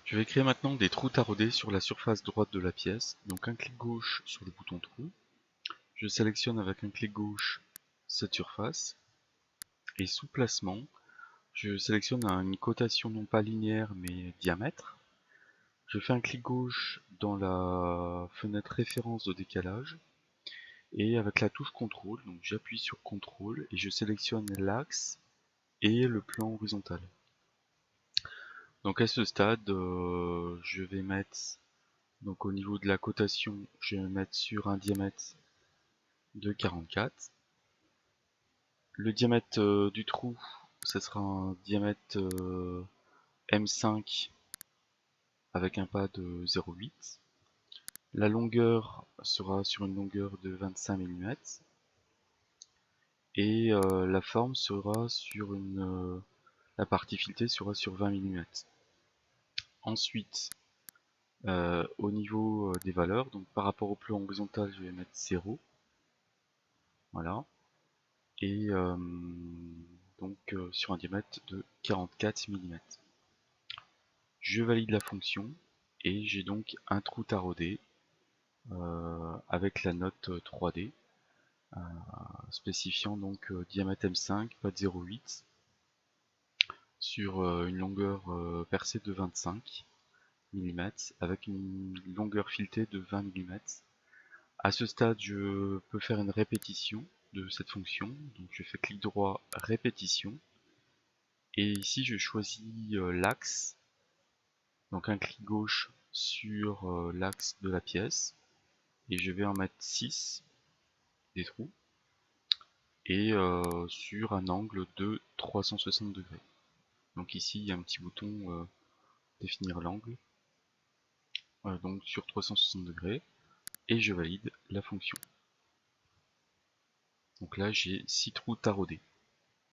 Je vais créer maintenant des trous taraudés sur la surface droite de la pièce. Donc un clic gauche sur le bouton trou. Je sélectionne avec un clic gauche cette surface. Et sous placement, je sélectionne une cotation non pas linéaire mais diamètre. Je fais un clic gauche dans la fenêtre référence de décalage. Et avec la touche CTRL, donc j'appuie sur CTRL et je sélectionne l'axe et le plan horizontal. Donc à ce stade, je vais mettre, donc au niveau de la cotation, je vais mettre sur un diamètre de 44. Le diamètre du trou, ce sera un diamètre M5 avec un pas de 0,8. La longueur sera sur une longueur de 25 mm. Et la forme sera sur la partie filetée sera sur 20 mm. Ensuite, au niveau des valeurs, donc par rapport au plan horizontal, je vais mettre 0. Voilà. Et donc sur un diamètre de 44 mm. Je valide la fonction et j'ai donc un trou taraudé avec la note 3D spécifiant donc diamètre M5, pas de 0,8 sur une longueur percée de 25 mm avec une longueur filetée de 20 mm. À ce stade, je peux faire une répétition de cette fonction. Donc je fais clic droit, répétition. Et ici, je choisis l'axe. Donc un clic gauche sur l'axe de la pièce. Et je vais en mettre 6 des trous. Et sur un angle de 360 degrés. Donc ici, il y a un petit bouton définir l'angle. Donc sur 360 degrés. Et je valide la fonction. Donc là, j'ai 6 trous taraudés.